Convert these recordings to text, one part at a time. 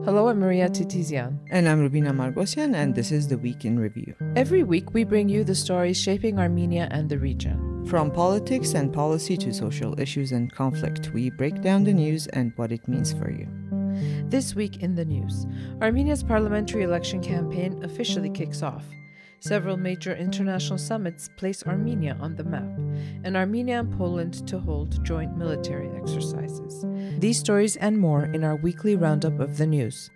Hello, I'm Maria Titizian. And I'm Rubina Margosian, and this is the Week in Review. Every week, we bring you the stories shaping Armenia and the region. From politics and policy to social issues and conflict, we break down the news and what it means for you. This week in the news, Armenia's parliamentary election campaign officially kicks off. Several major international summits place Armenia on the map, and Armenia and Poland to hold joint military exercises. These stories and more in our weekly roundup of the news.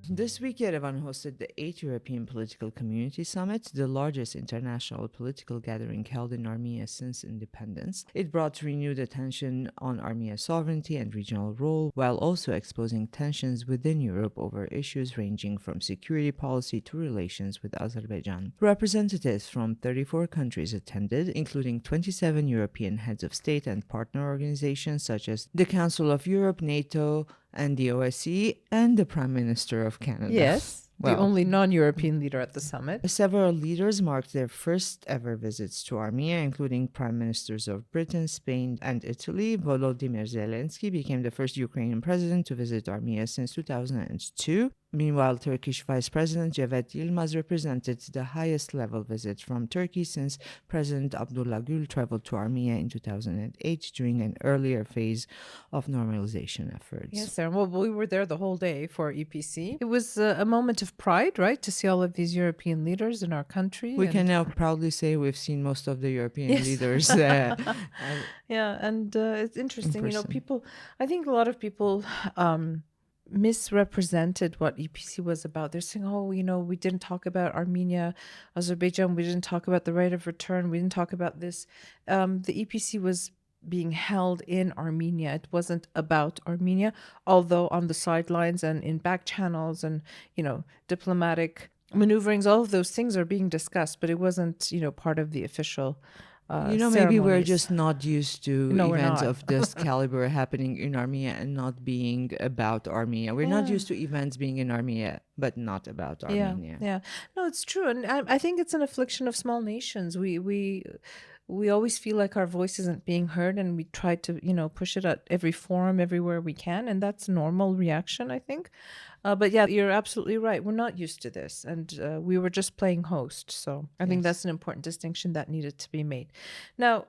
This week, Yerevan hosted the 8th European Political Community Summit, the largest international political gathering held in Armenia since independence. It brought renewed attention on Armenia's sovereignty and regional role, while also exposing tensions within Europe over issues ranging from security policy to relations with Azerbaijan. Representatives from 34 countries attended, including 27 European heads of state and partner organizations such as the Council of Europe, NATO, and the OSCE, and the Prime Minister of Canada. Yes, the only non-European leader at the summit. Several leaders marked their first ever visits to Armenia, including Prime Ministers of Britain, Spain, and Italy. Volodymyr Zelensky became the first Ukrainian president to visit Armenia since 2002. Meanwhile, Turkish Vice President Cevdet Yilmaz represented the highest level visit from Turkey since President Abdullah Gül traveled to Armenia in 2008 during an earlier phase of normalization efforts. Yes, sir. Well, we were there the whole day for EPC. It was a moment of pride, right, to see all of these European leaders in our country. We can now proudly say we've seen most of the European leaders. Yeah, and it's interesting. I think a lot of people misrepresented what EPC was about. They're saying, we didn't talk about Armenia, Azerbaijan, we didn't talk about the right of return, we didn't talk about this. The EPC was being held in Armenia. It wasn't about Armenia, although on the sidelines and in back channels and, diplomatic maneuverings, all of those things are being discussed, but it wasn't, part of the official maybe we're just not used to events not. of this caliber happening in Armenia and not being about Armenia. We're not used to events being in Armenia, but not about Armenia. Yeah. No, it's true. And I think it's an affliction of small nations. We always feel like our voice isn't being heard, and we try to, push it at every forum, everywhere we can. And that's a normal reaction, I think. But yeah, you're absolutely right. We're not used to this. And we were just playing host. So I think that's an important distinction that needed to be made. Now,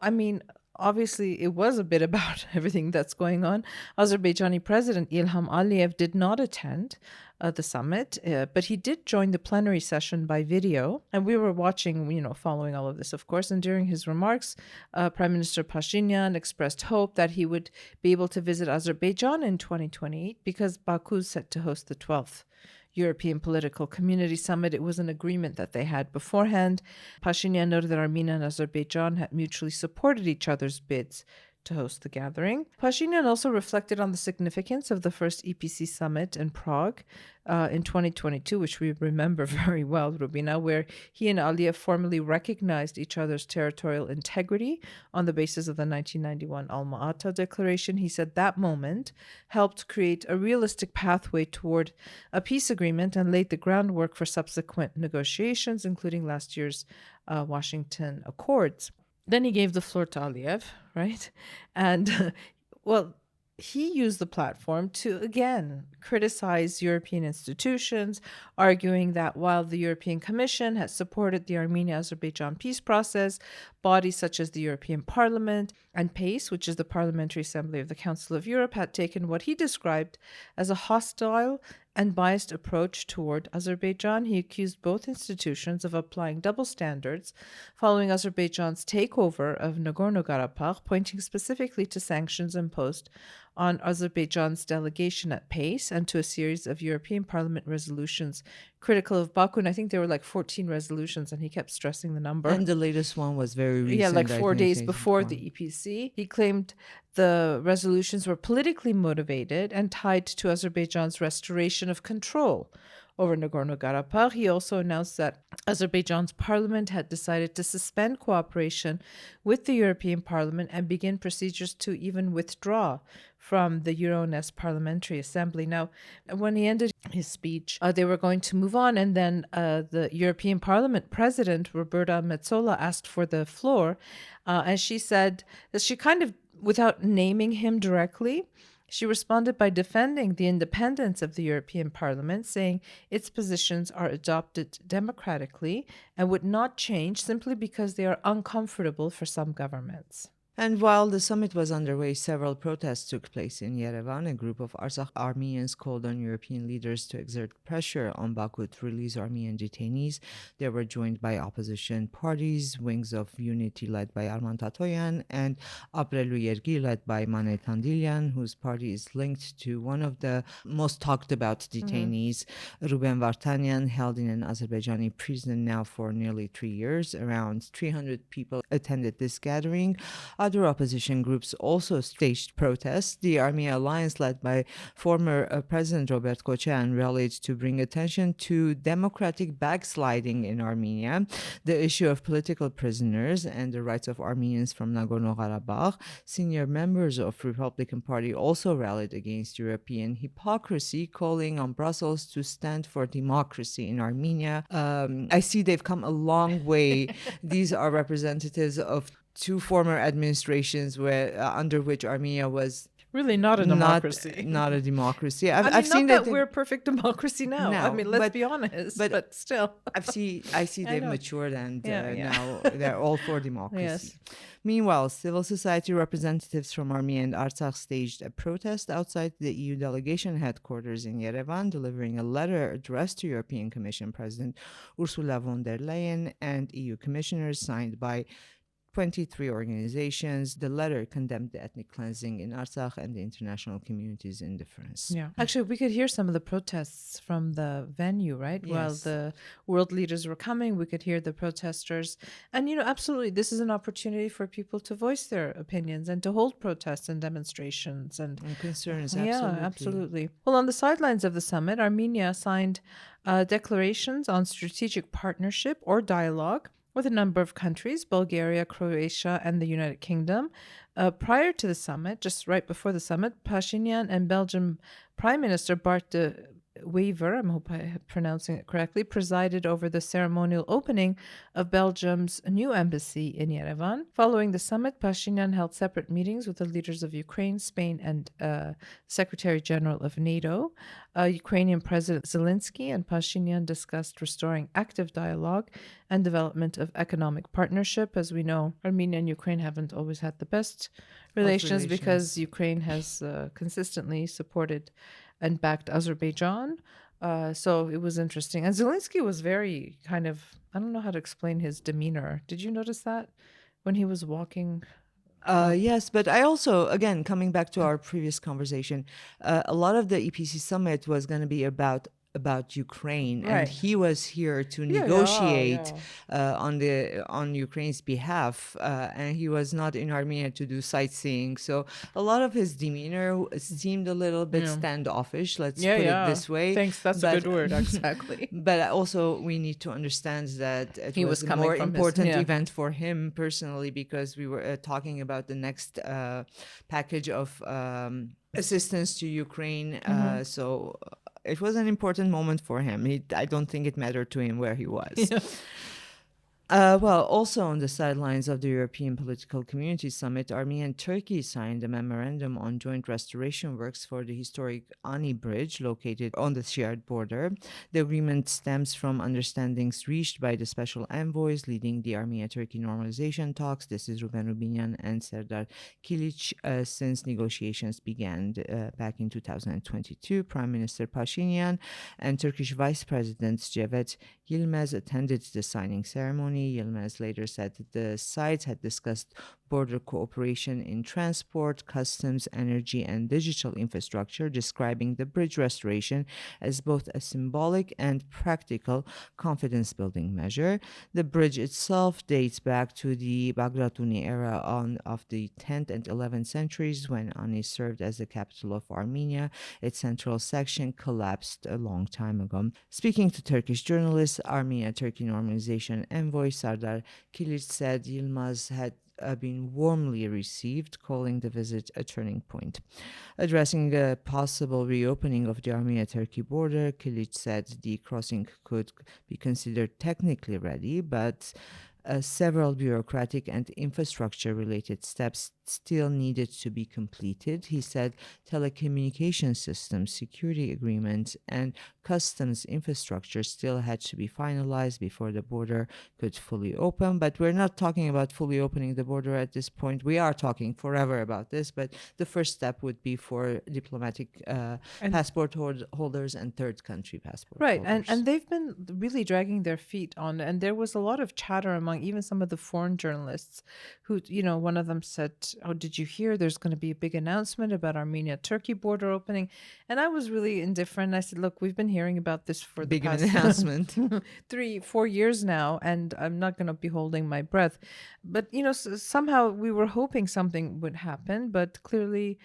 obviously, it was a bit about everything that's going on. Azerbaijani President Ilham Aliyev did not attend the summit, but he did join the plenary session by video. And we were watching, following all of this, of course. And during his remarks, Prime Minister Pashinyan expressed hope that he would be able to visit Azerbaijan in 2028 because Baku is set to host the 12th European Political Community Summit. It was an agreement that they had beforehand. Pashinyan noted that Armenia and Azerbaijan had mutually supported each other's bids to host the gathering. Pashinyan also reflected on the significance of the first EPC summit in Prague in 2022, which we remember very well, Rubina, where he and Aliyev formally recognized each other's territorial integrity on the basis of the 1991 Alma-Ata Declaration. He said that moment helped create a realistic pathway toward a peace agreement and laid the groundwork for subsequent negotiations, including last year's Washington Accords. Then he gave the floor to Aliyev, right? And, he used the platform to, again, criticize European institutions, arguing that while the European Commission has supported the Armenia-Azerbaijan peace process, bodies such as the European Parliament and PACE, which is the Parliamentary Assembly of the Council of Europe, had taken what he described as a hostile and biased approach toward Azerbaijan. He accused both institutions of applying double standards following Azerbaijan's takeover of Nagorno-Karabakh, pointing specifically to sanctions imposed on Azerbaijan's delegation at PACE and to a series of European Parliament resolutions critical of Baku. And I think there were like 14 resolutions, and he kept stressing the number. And the latest one was very recent. Yeah, like 4 days before the EPC. He claimed the resolutions were politically motivated and tied to Azerbaijan's restoration of control over Nagorno-Karabakh. He also announced that Azerbaijan's parliament had decided to suspend cooperation with the European Parliament and begin procedures to even withdraw from the Euronest Parliamentary Assembly. Now, when he ended his speech, they were going to move on, and then the European Parliament President, Roberta Metsola, asked for the floor, and she said that she kind of, without naming him directly, She responded by defending the independence of the European Parliament, saying its positions are adopted democratically and would not change simply because they are uncomfortable for some governments. And while the summit was underway, several protests took place in Yerevan. A group of Artsakh Armenians called on European leaders to exert pressure on Baku to release Armenian detainees. They were joined by opposition parties, wings of unity led by Arman Tatoyan and Abrelu Yergi led by Mane Tandilyan, whose party is linked to one of the most talked about detainees, Ruben Vartanian, held in an Azerbaijani prison now for nearly 3 years. Around 300 people attended this gathering. Other opposition groups also staged protests. The Armenia Alliance, led by former President Robert Kocan, rallied to bring attention to democratic backsliding in Armenia, the issue of political prisoners, and the rights of Armenians from Nagorno-Karabakh. Senior members of Republican Party also rallied against European hypocrisy, calling on Brussels to stand for democracy in Armenia. I see they've come a long way. These are representatives of two former administrations under which Armenia was Really not a democracy. not a democracy. I mean, I've seen not that we're a perfect democracy now. I now, mean, let's but- be honest, but but still. I see they've know. matured and Yeah. now they're all for democracy. Yes. Meanwhile, civil society representatives from Armenia and Artsakh staged a protest outside the EU delegation headquarters in Yerevan, delivering a letter addressed to European Commission President Ursula von der Leyen and EU commissioners, signed by 23 organizations. The letter condemned the ethnic cleansing in Artsakh and the international community's indifference. Yeah. Actually, we could hear some of the protests from the venue, right? While Yes. the world leaders were coming, we could hear the protesters. And, absolutely, this is an opportunity for people to voice their opinions and to hold protests and demonstrations and Concerns, Yeah, absolutely. Well, on the sidelines of the summit, Armenia signed declarations on strategic partnership or dialogue with a number of countries, Bulgaria, Croatia, and the United Kingdom. Prior to the summit, just right before the summit, Pashinyan and Belgium Prime Minister Bart de Wever, I hope I'm pronouncing it correctly, presided over the ceremonial opening of Belgium's new embassy in Yerevan. Following the summit, Pashinyan held separate meetings with the leaders of Ukraine, Spain, and Secretary General of NATO. Ukrainian President Zelensky and Pashinyan discussed restoring active dialogue and development of economic partnership. As we know, Armenia and Ukraine haven't always had the best relations because Ukraine has consistently supported and backed Azerbaijan. So it was interesting. And Zelensky was very kind of, I don't know how to explain his demeanor. Did you notice that when he was walking? Yes, but I also, again, coming back to our previous conversation, a lot of the EPC summit was going to be about Ukraine, Right. and he was here to Yeah, negotiate yeah. on Ukraine's behalf, and he was not in Armenia to do sightseeing. So a lot of his demeanor seemed a little bit standoffish. Let's put it this way. Thanks, that's a good word, exactly. But also, we need to understand that it He was was a coming more from his- important yeah. event for him personally, because we were talking about the next package of assistance to Ukraine. So it was an important moment for him. I don't think it mattered to him where he was. Yeah. Well, also on the sidelines of the European Political Community Summit, Armenia and Turkey signed a memorandum on joint restoration works for the historic Ani Bridge located on the shared border. The agreement stems from understandings reached by the special envoys leading the Armenia-Turkey normalization talks. This is Ruben Rubinyan and Serdar Kilic since negotiations began back in 2022. Prime Minister Pashinyan and Turkish Vice President Cevdet Yilmaz attended the signing ceremony. Yilmaz later said that the sides had discussed border cooperation in transport, customs, energy, and digital infrastructure, describing the bridge restoration as both a symbolic and practical confidence-building measure. The bridge itself dates back to the Bagratuni era of the 10th and 11th centuries, when Ani served as the capital of Armenia. Its central section collapsed a long time ago. Speaking to Turkish journalists, Armenia-Turkey normalization envoy Serdar Kilic said Yilmaz had been warmly received, calling the visit a turning point. Addressing a possible reopening of the Armenia-Turkey border, Kilic said the crossing could be considered technically ready, but several bureaucratic and infrastructure-related steps still needed to be completed. He said telecommunication systems, security agreements, and customs infrastructure still had to be finalized before the border could fully open. But we're not talking about fully opening the border at this point. We are talking forever about this, but the first step would be for diplomatic And passport holders and third country passport right, holders. and they've been really dragging their feet on, and there was a lot of chatter among even some of the foreign journalists, who, one of them said, "Oh, did you hear? There's going to be a big announcement about Armenia-Turkey border opening," and I was really indifferent. I said, "Look, we've been hearing about this for the Big past announcement. 3-4 years now, and I'm not going to be holding my breath." But somehow we were hoping something would happen, but clearly,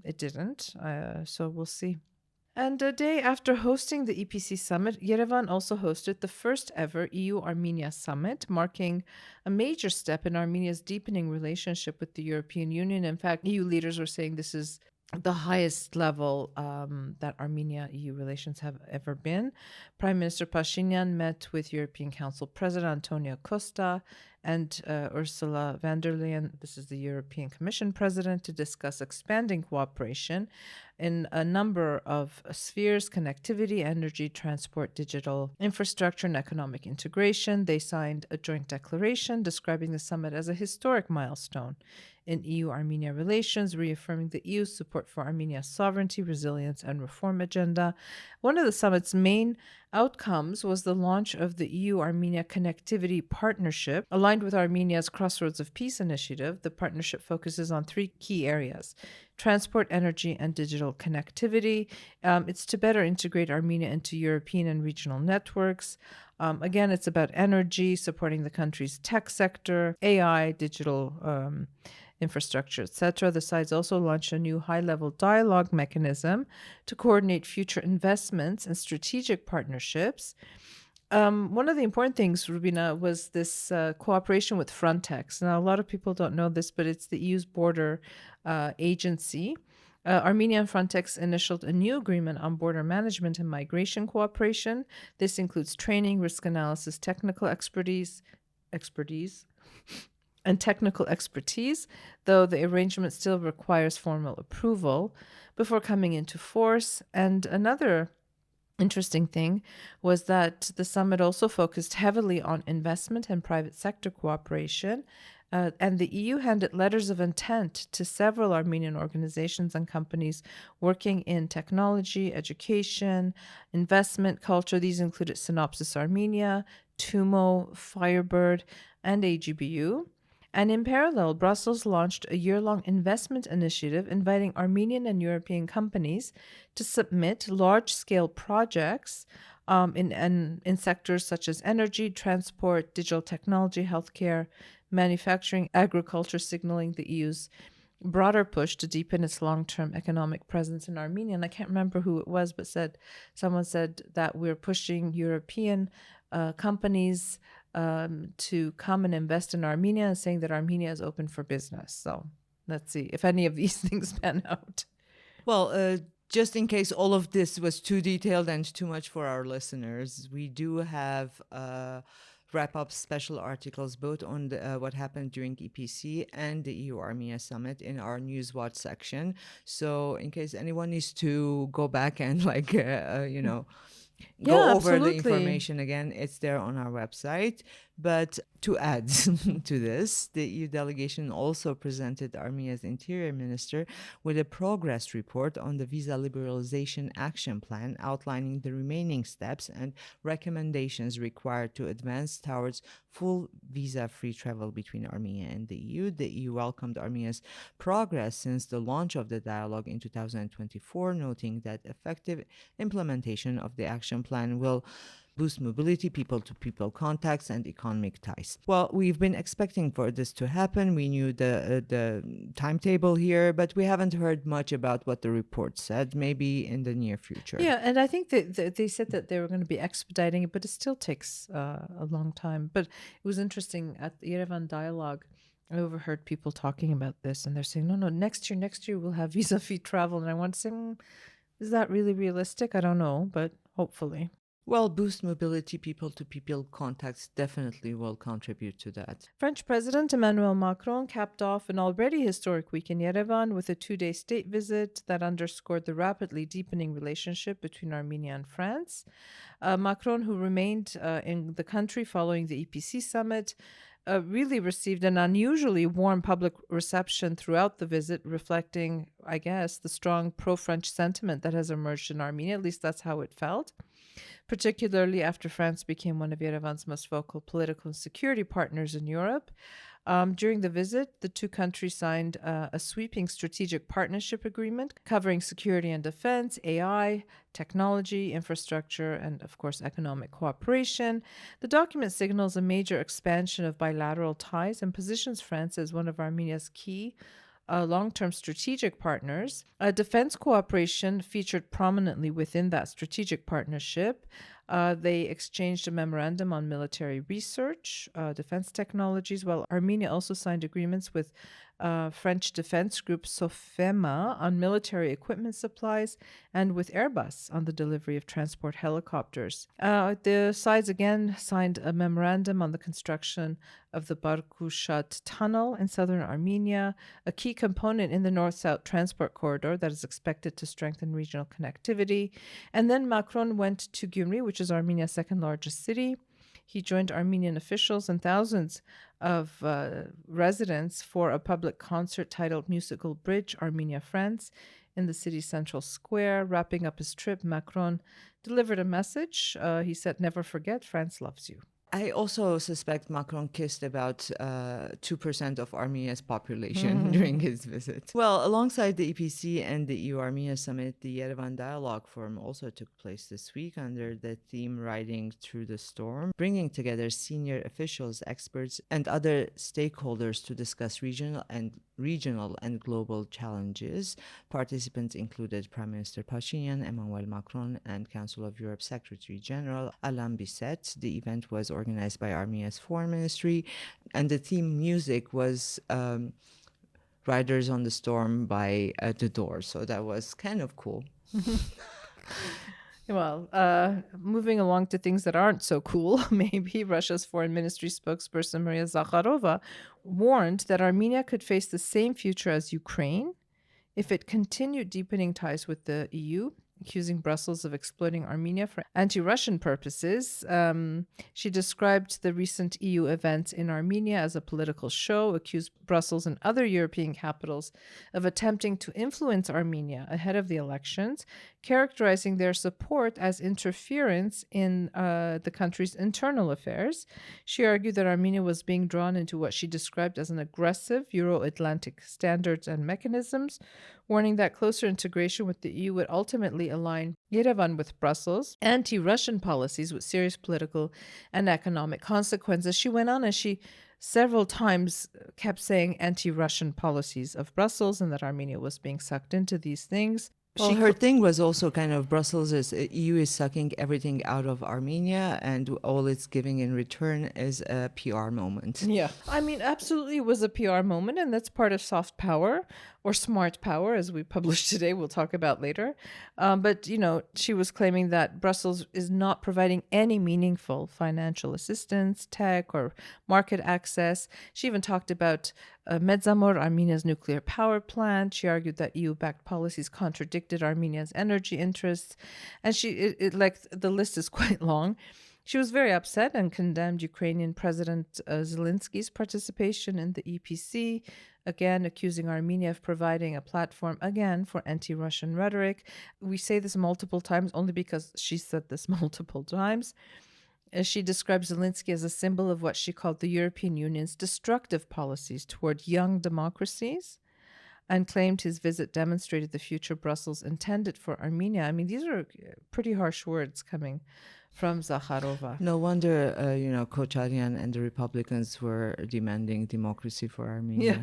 it didn't. So we'll see. And a day after hosting the EPC summit, Yerevan also hosted the first ever EU Armenia summit, marking a major step in Armenia's deepening relationship with the European Union. In fact, EU leaders were saying this is the highest level that Armenia EU relations have ever been. Prime Minister Pashinyan met with European Council President Antonio Costa and Ursula von der Leyen, this is the European Commission President, to discuss expanding cooperation in a number of spheres: connectivity, energy, transport, digital infrastructure, and economic integration. They signed a joint declaration describing the summit as a historic milestone in EU-Armenia relations, reaffirming the EU's support for Armenia's sovereignty, resilience, and reform agenda. One of the summit's main outcomes was the launch of the EU-Armenia Connectivity Partnership. Aligned with Armenia's Crossroads of Peace initiative, the partnership focuses on 3 key areas: transport, energy, and digital connectivity. It's to better integrate Armenia into European and regional networks. Again, it's about energy, supporting the country's tech sector, AI, digital infrastructure, etc. The sides also launched a new high-level dialogue mechanism to coordinate future investments and strategic partnerships. One of the important things, Rubina, was this cooperation with Frontex. Now, a lot of people don't know this, but it's the EU's border agency. Armenia and Frontex initialed a new agreement on border management and migration cooperation. This includes training, risk analysis, technical expertise, and technical expertise, though the arrangement still requires formal approval before coming into force. And another interesting thing was that the summit also focused heavily on investment and private sector cooperation. And the EU handed letters of intent to several Armenian organizations and companies working in technology, education, investment, culture. These included Synopsys Armenia, Tumo, Firebird, and AGBU. And in parallel, Brussels launched a year-long investment initiative inviting Armenian and European companies to submit large-scale projects in sectors such as energy, transport, digital technology, healthcare, manufacturing, agriculture, signaling the EU's broader push to deepen its long-term economic presence in Armenia. And I can't remember who it was, but someone said that we're pushing European companies to come and invest in Armenia, and saying that Armenia is open for business. So let's see if any of these things pan out. Well, just in case all of this was too detailed and too much for our listeners, we do have wrap-up special articles both on what happened during EPC and the EU Armenia Summit in our News Watch section. So in case anyone needs to go back and go Yeah, over the absolutely. information again, it's there on our website. But to add to this, the EU delegation also presented Armenia's interior minister with a progress report on the visa liberalization action plan, outlining the remaining steps and recommendations required to advance towards full visa-free travel between Armenia and the EU. The EU welcomed Armenia's progress since the launch of the dialogue in 2024, noting that effective implementation of the action plan will boost mobility, people-to-people contacts, and economic ties. Well, we've been expecting for this to happen. We knew the timetable here, but we haven't heard much about what the report said, maybe in the near future. Yeah, and I think that they said that they were going to be expediting it, but it still takes a long time. But it was interesting at the Yerevan dialogue. I overheard people talking about this, and they're saying, no, next year we'll have visa-free travel. And I want to say, is that really realistic? I don't know, but hopefully. Well, boost mobility, people-to-people contacts definitely will contribute to that. French President Emmanuel Macron capped off an already historic week in Yerevan with a 2-day state visit that underscored the rapidly deepening relationship between Armenia and France. Macron, who remained in the country following the EPC summit, really received an unusually warm public reception throughout the visit, reflecting, I guess, the strong pro French sentiment that has emerged in Armenia. At least that's how it felt, particularly after France became one of Yerevan's most vocal political and security partners in Europe. During the visit, the two countries signed a sweeping strategic partnership agreement covering security and defense, AI, technology, infrastructure, and, of course, economic cooperation. The document signals a major expansion of bilateral ties and positions France as one of Armenia's key long-term strategic partners. Defense cooperation featured prominently within that strategic partnership. They exchanged a memorandum on military research, defense technologies, while Armenia also signed agreements with French defense group Sofema on military equipment supplies and with Airbus on the delivery of transport helicopters. The sides again signed a memorandum on the construction of the Barkushat tunnel in southern Armenia, a key component in the north-south transport corridor that is expected to strengthen regional connectivity. And then Macron went to Gyumri, which is Armenia's second largest city. He joined Armenian officials and thousands of residents for a public concert titled Musical Bridge, Armenia, France, in the city's central square. Wrapping up his trip, Macron delivered a message. He said, "Never forget, France loves you." I also suspect Macron kissed about 2% of Armenia's population during his visit. Well, alongside the EPC and the EU-Armenia summit, the Yerevan Dialogue Forum also took place this week under the theme Riding Through the Storm, bringing together senior officials, experts, and other stakeholders to discuss regional and global challenges. Participants included Prime Minister Pashinyan, Emmanuel Macron, and Council of Europe Secretary General Alain Bisset. The event was organized by Armenia's Foreign Ministry, and the theme music was Riders on the Storm by The Doors, so that was kind of cool. Well, moving along to things that aren't so cool, maybe Russia's foreign ministry spokesperson Maria Zakharova warned that Armenia could face the same future as Ukraine if it continued deepening ties with the EU, accusing Brussels of exploiting Armenia for anti-Russian purposes. She described the recent EU events in Armenia as a political show, accused Brussels and other European capitals of attempting to influence Armenia ahead of the elections, characterizing their support as interference in the country's internal affairs. She argued that Armenia was being drawn into what she described as an aggressive Euro-Atlantic standards and mechanisms, warning that closer integration with the EU would ultimately align Yerevan with Brussels' anti-Russian policies with serious political and economic consequences. She went on and she several times kept saying anti-Russian policies of Brussels and that Armenia was being sucked into these things. Well, her thing was also kind of Brussels is EU is sucking everything out of Armenia, and all it's giving in return is a PR moment. Yeah. I mean, absolutely it was a PR moment, and that's part of soft power or smart power, as we published today. We'll talk about later. But, she was claiming that Brussels is not providing any meaningful financial assistance, tech, or market access. She even talked about Medzamor, Armenia's nuclear power plant. She argued that EU-backed policies contradicted Armenia's energy interests. And the list is quite long. She was very upset and condemned Ukrainian President Zelensky's participation in the EPC, again accusing Armenia of providing a platform, again, for anti-Russian rhetoric. We say this multiple times only because she said this multiple times. She described Zelensky as a symbol of what she called the European Union's destructive policies toward young democracies, and claimed his visit demonstrated the future Brussels intended for Armenia. I mean, these are pretty harsh words coming from Zakharova. No wonder, Kocharian and the Republicans were demanding democracy for Armenia. Yeah.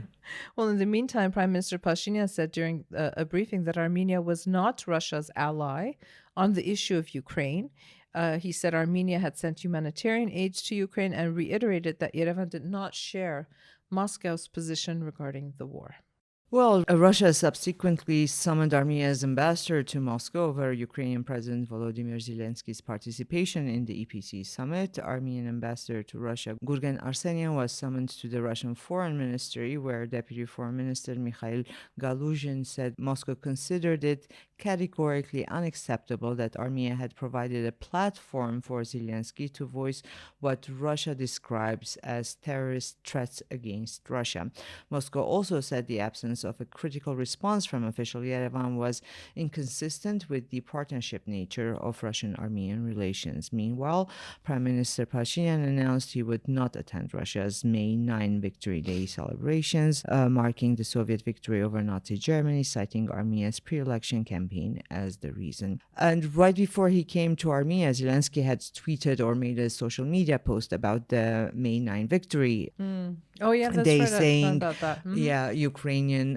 Well, in the meantime, Prime Minister Pashinyan said during a briefing that Armenia was not Russia's ally on the issue of Ukraine. He said Armenia had sent humanitarian aid to Ukraine and reiterated that Yerevan did not share Moscow's position regarding the war. Well, Russia subsequently summoned Armenia's ambassador to Moscow over Ukrainian President Volodymyr Zelensky's participation in the EPC summit. Armenian ambassador to Russia, Gurgen Arsenian, was summoned to the Russian Foreign Ministry, where Deputy Foreign Minister Mikhail Galuzhin said Moscow considered it categorically unacceptable that Armenia had provided a platform for Zelensky to voice what Russia describes as terrorist threats against Russia. Moscow also said the absence of a critical response from official Yerevan was inconsistent with the partnership nature of Russian-Armenian relations. Meanwhile, Prime Minister Pashinyan announced he would not attend Russia's May 9 Victory Day celebrations, marking the Soviet victory over Nazi Germany, citing Armenia's pre-election campaign as the reason. And right before he came to Armenia, Zelensky had tweeted or made a social media post about the May 9 victory. Oh, yeah, that's They right. I saying, found out that. yeah, Ukrainian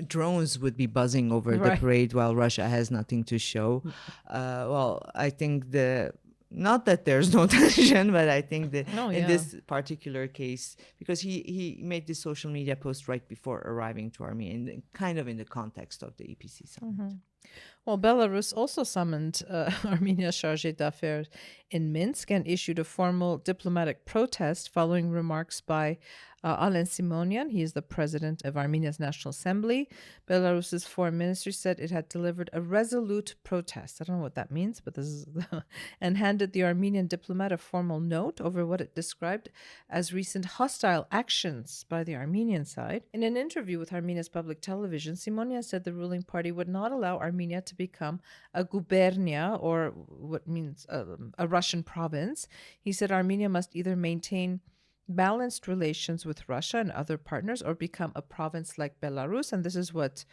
drones would be buzzing over the Right. parade while Russia has nothing to show. Well, I think not that there's no tension, but I think that Oh, in yeah. this particular case, because he made this social media post right before arriving to Armenia, kind of in the context of the EPC summit. Well, Belarus also summoned Armenia's chargé d'affaires in Minsk and issued a formal diplomatic protest following remarks by Alen Simonian. He is the president of Armenia's National Assembly. Belarus's foreign ministry said it had delivered a resolute protest. I don't know what that means, but this is and handed the Armenian diplomat a formal note over what it described as recent hostile actions by the Armenian side. In an interview with Armenia's public television, Simonian said the ruling party would not allow Armenia to become a gubernia, or what means a Russian province. He said Armenia must either maintain balanced relations with Russia and other partners or become a province like Belarus. And this is what,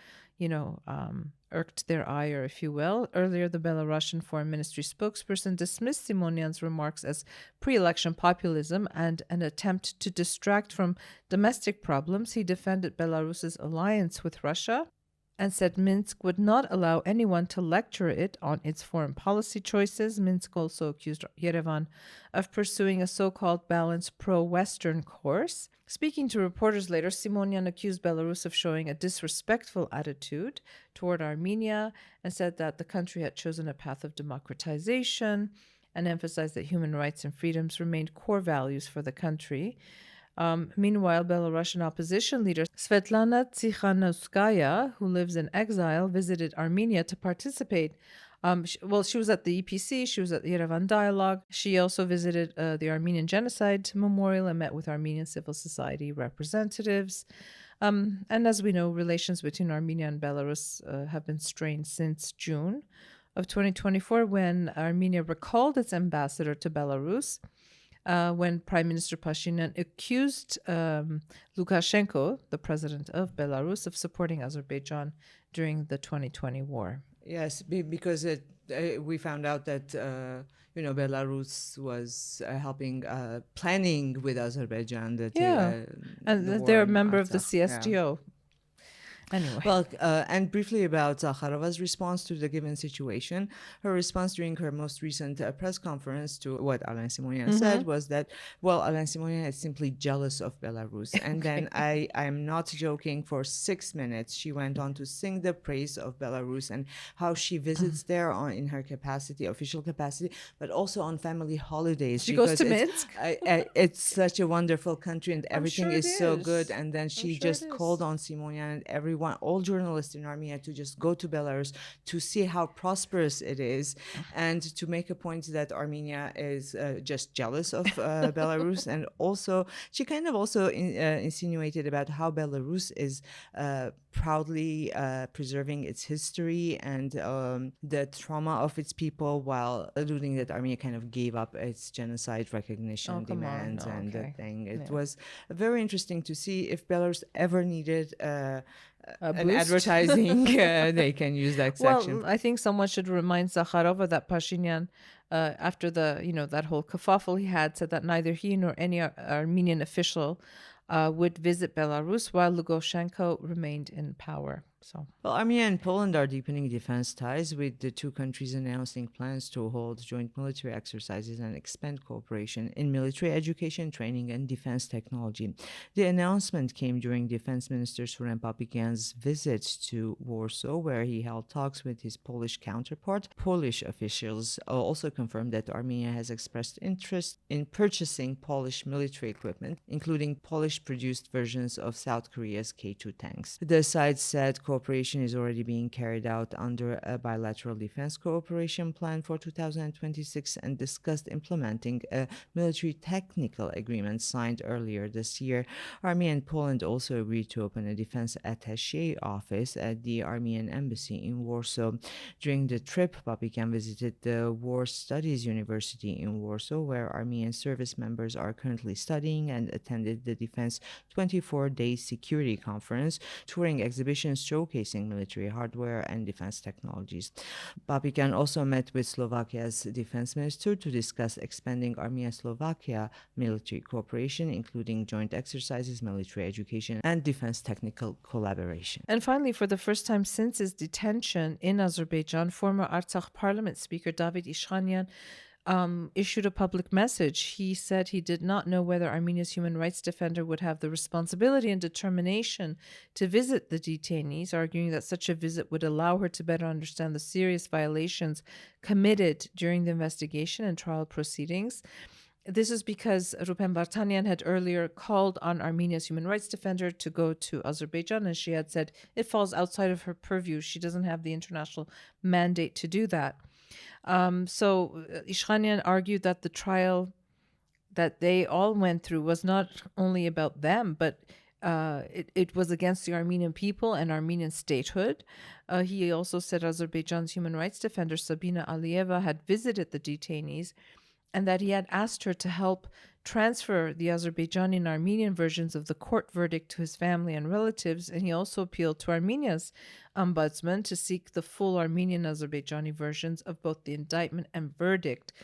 irked their ire, if you will. Earlier, the Belarusian Foreign Ministry spokesperson dismissed Simonian's remarks as pre-election populism and an attempt to distract from domestic problems. He defended Belarus's alliance with Russia and said Minsk would not allow anyone to lecture it on its foreign policy choices. Minsk also accused Yerevan of pursuing a so-called balanced pro-Western course. Speaking to reporters later, Simonian accused Belarus of showing a disrespectful attitude toward Armenia and said that the country had chosen a path of democratization and emphasized that human rights and freedoms remained core values for the country. Meanwhile, Belarusian opposition leader Svetlana Tsikhanouskaya, who lives in exile, visited Armenia to participate. She was at the EPC, she was at the Yerevan Dialogue. She also visited the Armenian Genocide Memorial and met with Armenian civil society representatives. And as we know, relations between Armenia and Belarus have been strained since June of 2024, when Armenia recalled its ambassador to Belarus. When Prime Minister Pashinyan accused Lukashenko, the president of Belarus, of supporting Azerbaijan during the 2020 war. Yes, because we found out that Belarus was helping planning with Azerbaijan that And they're a member of the CSTO. Anyway. Well, and briefly about Zakharova's response to the given situation. Her response during her most recent press conference to what Alen Simonian said was that, Alen Simonian is simply jealous of Belarus. And then I'm not joking, for 6 minutes, she went on to sing the praise of Belarus and how she visits there in her capacity, official capacity, but also on family holidays. She goes to Minsk? It's such a wonderful country and everything is so good. And then she just called on Simonian and everyone, all journalists in Armenia, to just go to Belarus to see how prosperous it is and to make a point that Armenia is just jealous of Belarus. And also, she kind of also insinuated about how Belarus is proudly preserving its history and the trauma of its people, while alluding that Armenia kind of gave up its genocide recognition demands the thing. It was very interesting to see if Belarus ever needed an advertising, they can use that section. Well, I think someone should remind Zakharova that Pashinyan, after that whole kerfuffle he had, said that neither he nor any Armenian official would visit Belarus while Lukashenko remained in power. So. Well, Armenia and Poland are deepening defense ties, with the two countries announcing plans to hold joint military exercises and expand cooperation in military education, training, and defense technology. The announcement came during Defense Minister Suren Papikian's visit to Warsaw, where he held talks with his Polish counterpart. Polish officials also confirmed that Armenia has expressed interest in purchasing Polish military equipment, including Polish-produced versions of South Korea's K-2 tanks. The sides said cooperation is already being carried out under a bilateral defense cooperation plan for 2026 and discussed implementing a military technical agreement signed earlier this year. Armenia and Poland also agreed to open a defense attaché office at the Armenian embassy in Warsaw. During the trip, Papikian visited the War Studies University in Warsaw, where Armenian service members are currently studying, and attended the Defense 24-day security conference, touring exhibitions showcasing military hardware and defense technologies. Papikian also met with Slovakia's defense minister to discuss expanding Armenia-Slovakia military cooperation, including joint exercises, military education, and defense technical collaboration. And finally, for the first time since his detention in Azerbaijan, former Artsakh parliament speaker David Ishanian issued a public message. He said he did not know whether Armenia's human rights defender would have the responsibility and determination to visit the detainees, arguing that such a visit would allow her to better understand the serious violations committed during the investigation and trial proceedings. This is because Rupen Vartanian had earlier called on Armenia's human rights defender to go to Azerbaijan, and she had said it falls outside of her purview. She doesn't have the international mandate to do that. So Ishanian argued that the trial that they all went through was not only about them, but it was against the Armenian people and Armenian statehood. He also said Azerbaijan's human rights defender Sabina Aliyeva had visited the detainees, and that he had asked her to help transfer the Azerbaijani and Armenian versions of the court verdict to his family and relatives. And he also appealed to Armenia's ombudsman to seek the full Armenian Azerbaijani versions of both the indictment and verdict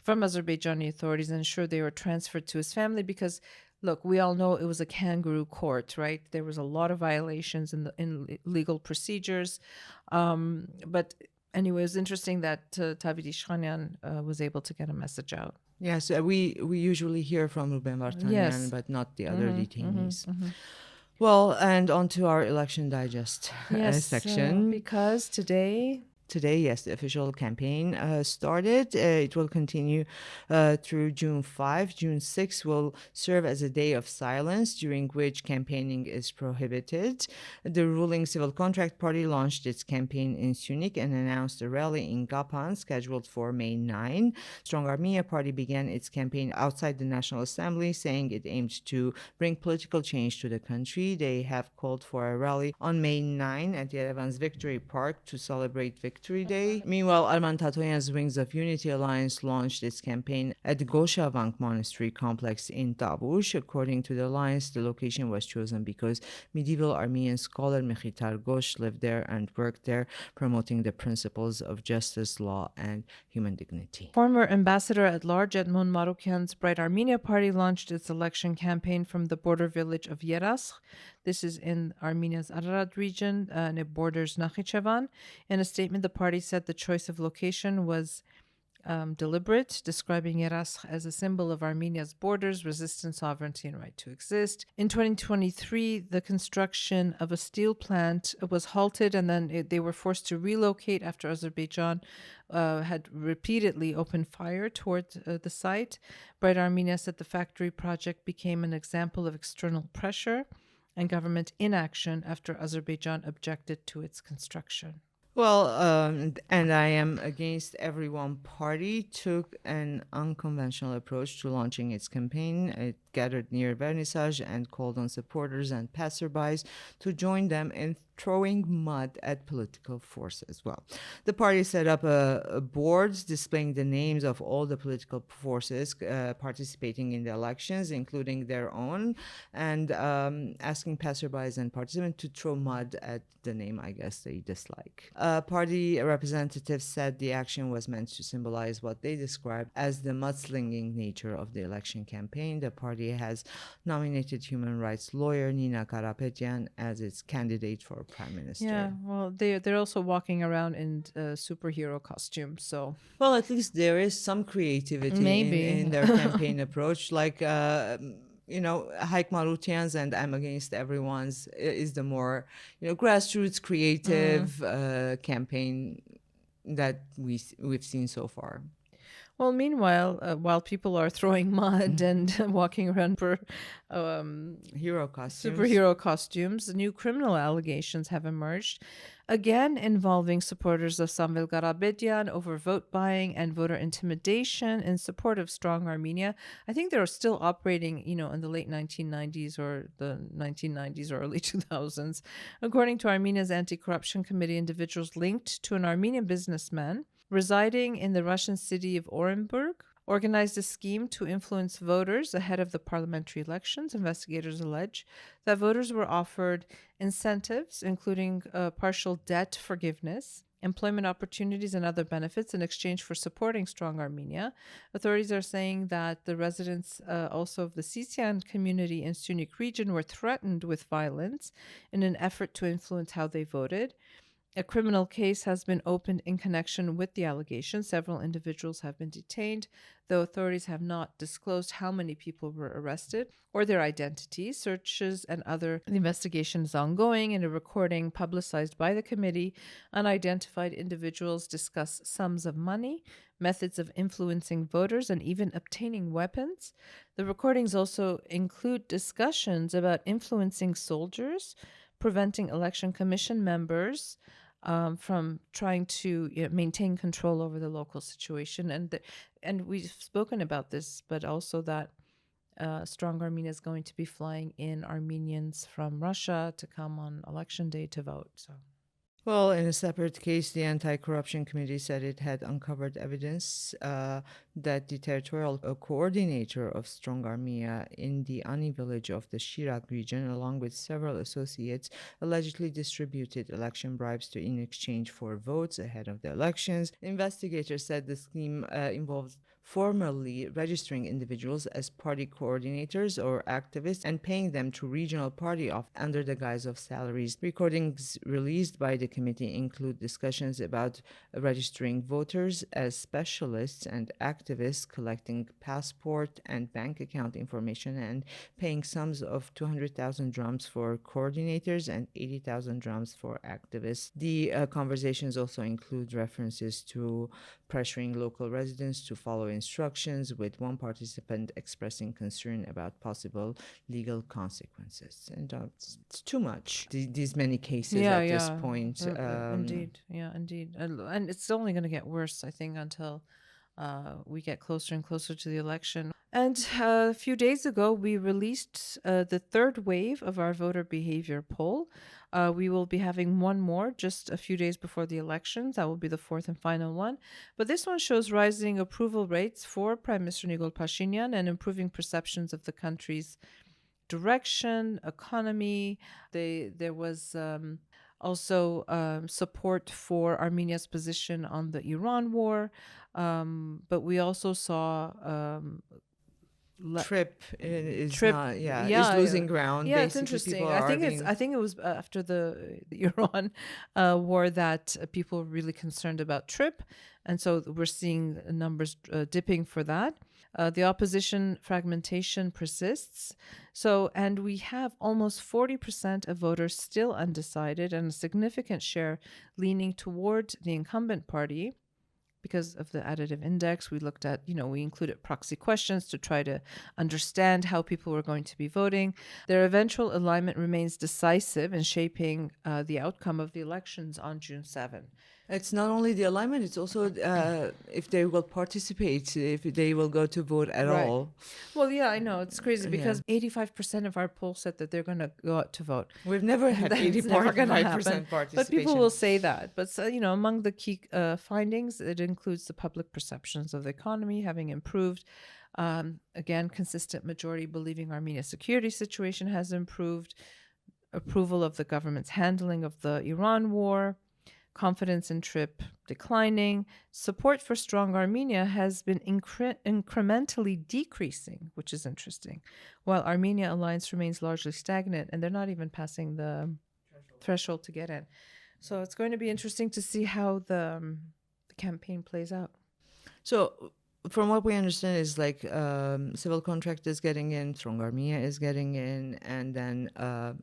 from Azerbaijani authorities and ensure they were transferred to his family, because look, we all know it was a kangaroo court, right? There was a lot of violations in legal procedures. But anyway, it was interesting that David Ishanian was able to get a message out. Yes, we usually hear from Ruben Vartanian, Yes. but not the other detainees. Well, and on to our election digest section. Because Today, yes, the official campaign started. It will continue through June 5. June 6 will serve as a day of silence, during which campaigning is prohibited. The ruling Civil Contract Party launched its campaign in Sunik and announced a rally in Gapan scheduled for May 9. Strong Armenia Party began its campaign outside the National Assembly, saying it aimed to bring political change to the country. They have called for a rally on May 9 at Yerevan's Victory Park to celebrate Victory Day. Meanwhile, Arman Tatoyan's Wings of Unity Alliance launched its campaign at the Goshavank Monastery complex in Tavush. According to the alliance, the location was chosen because medieval Armenian scholar Mekhitar Gosh lived there and worked there, promoting the principles of justice, law, and human dignity. Former ambassador at large Edmond Marokyan's Bright Armenia Party launched its election campaign from the border village of Yeraskh. This is in Armenia's Ararat region, and it borders Nakhichevan. In a statement, the party said the choice of location was deliberate, describing Yeraskh as a symbol of Armenia's borders, resistance, sovereignty, and right to exist. In 2023, the construction of a steel plant was halted, and then they were forced to relocate after Azerbaijan had repeatedly opened fire towards the site. Bright Armenia said the factory project became an example of external pressure and government inaction after Azerbaijan objected to its construction. Well, and I am against everyone party took an unconventional approach to launching its campaign. It gathered near Vernissage and called on supporters and passerbys to join them in throwing mud at political forces. Well, the party set up a board displaying the names of all the political forces participating in the elections, including their own, and asking passerbys and participants to throw mud at the name, I guess, they dislike. Party representatives said the action was meant to symbolize what they described as the mudslinging nature of the election campaign. The party party has nominated human rights lawyer Nina Karapetyan as its candidate for prime minister. Yeah, well, they're also walking around in superhero costumes, so Well, at least there is some creativity maybe. in their campaign approach. Like, Haik Marutian's and I'm Against Everyone's is the more, grassroots creative campaign that we've seen so far. Well, meanwhile, while people are throwing mud and walking around for Hero costumes. superhero costumes, new criminal allegations have emerged, again involving supporters of Samvel Karapetyan over vote buying and voter intimidation in support of strong Armenia. I think they were still operating, in the late 1990s or the 1990s or early 2000s. According to Armenia's anti-corruption committee, individuals linked to an Armenian businessman residing in the Russian city of Orenburg organized a scheme to influence voters ahead of the parliamentary elections. Investigators allege that voters were offered incentives, including partial debt forgiveness, employment opportunities, and other benefits in exchange for supporting strong Armenia. Authorities are saying that the residents also of the Sisian community in Sunik region were threatened with violence in an effort to influence how they voted. A criminal case has been opened in connection with the allegations. Several individuals have been detained, though authorities have not disclosed how many people were arrested or their identities. Searches and other investigations ongoing. In a recording publicized by the committee, unidentified individuals discuss sums of money, methods of influencing voters, and even obtaining weapons. The recordings also include discussions about influencing soldiers, preventing election commission members from trying to maintain control over the local situation. And we've spoken about this, but also that Strong Armenia is going to be flying in Armenians from Russia to come on election day to vote. So. Well, in a separate case, the Anti-Corruption Committee said it had uncovered evidence that the territorial coordinator of Strong Armenia in the Ani village of the Shirak region, along with several associates, allegedly distributed election bribes in exchange for votes ahead of the elections. Investigators said the scheme involved formally registering individuals as party coordinators or activists and paying them to regional party office under the guise of salaries. Recordings released by the committee include discussions about registering voters as specialists and activists, collecting passport and bank account information, and paying sums of 200,000 drams for coordinators and 80,000 drams for activists. The conversations also include references to pressuring local residents to follow instructions, with one participant expressing concern about possible legal consequences. And it's too much, these many cases at this point. Indeed. And it's only going to get worse, I think, until we get closer and closer to the election. And a few days ago, we released the third wave of our voter behavior poll. We will be having one more just a few days before the elections. That will be the fourth and final one. But this one shows rising approval rates for Prime Minister Nikol Pashinyan and improving perceptions of the country's direction, economy. There was also support for Armenia's position on the Iran war. But we also saw Trip is losing ground. Yeah, it's interesting. I think it was after the Iran war that people were really concerned about Trip, and so we're seeing numbers dipping for that. The opposition fragmentation persists. And we have almost 40% of voters still undecided, and a significant share leaning toward the incumbent party. Because of the additive index, we looked at, we included proxy questions to try to understand how people were going to be voting. Their eventual alignment remains decisive in shaping the outcome of the elections on June 7. It's not only the alignment, it's also if they will participate, if they will go to vote at all. Well, yeah, I know. It's crazy because 85% of our poll said that they're going to go out to vote. We've never had 85% participation. But people will say that. But, among the key findings, it includes the public perceptions of the economy having improved. Again, consistent majority believing Armenia's security situation has improved. Approval of the government's handling of the Iran war. Confidence in Trip declining. Support for strong Armenia has been incrementally decreasing, which is interesting, while Armenia alliance remains largely stagnant, and they're not even passing the threshold to get in. So it's going to be interesting to see how the campaign plays out. So, from what we understand, is like civil contract is getting in, Strong Armenia is getting in, and then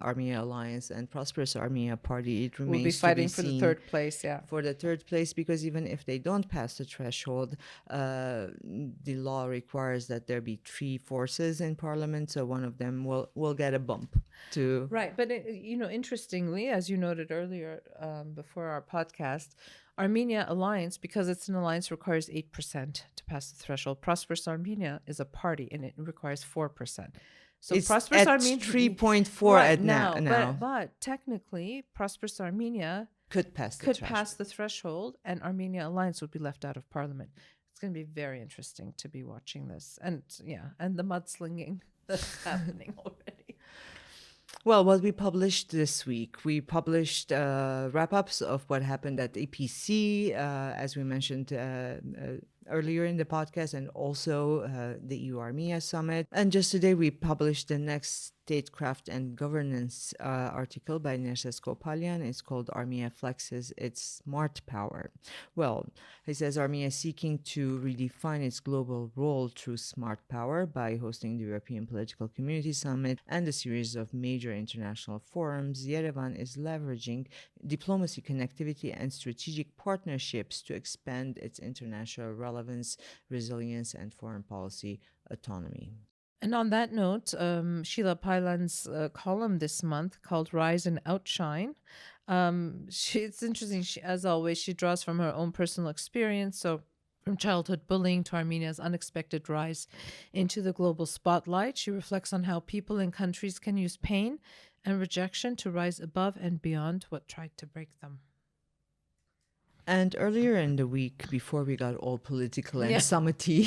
Armenia Alliance and Prosperous Armenia Party. It We'll be remains to fighting be for the seen third place, yeah. for the third place, because even if they don't pass the threshold, the law requires that there be three forces in parliament, so one of them will get a bump to. Right, but interestingly, as you noted earlier before our podcast, Armenia Alliance, because it's an alliance, requires 8% to pass the threshold. Prosperous Armenia is a party, and it requires 4%. So It's Prosperous at Armenia 3.4 right at now. But technically, Prosperous Armenia Could pass the could threshold. pass the threshold, and Armenia Alliance would be left out of parliament. It's going to be very interesting to be watching this, and the mudslinging that's happening already. Well, what we published this week, we published wrap-ups of what happened at APC, as we mentioned earlier in the podcast, and also the EU Armenia Summit. And just today, we published the next statecraft and governance article by Nerses Kopalyan. It's called Armenia Flexes its Smart Power. Well, he says Armenia is seeking to redefine its global role through smart power by hosting the European Political Community Summit and a series of major international forums. Yerevan is leveraging diplomacy, connectivity, and strategic partnerships to expand its international relevance, resilience, and foreign policy autonomy. And on that note, Sheila Pailan's column this month called Rise and Outshine. It's interesting. As always, she draws from her own personal experience. So from childhood bullying to Armenia's unexpected rise into the global spotlight, she reflects on how people and countries can use pain and rejection to rise above and beyond what tried to break them. And earlier in the week, before we got all political and summity,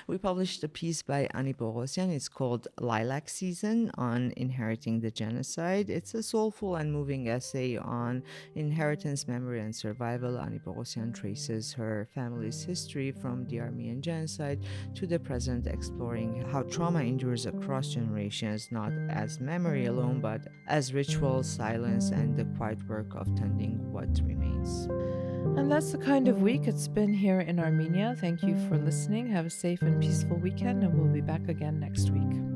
we published a piece by Ani Bogosyan. It's called Lilac Season on Inheriting the Genocide. It's a soulful and moving essay on inheritance, memory, and survival. Ani Bogosyan traces her family's history from the Armenian genocide to the present, exploring how trauma endures across generations, not as memory alone, but as ritual, silence, and the quiet work of tending what remains. And that's the kind of week it's been here in Armenia. Thank you for listening. Have a safe and peaceful weekend, and we'll be back again next week.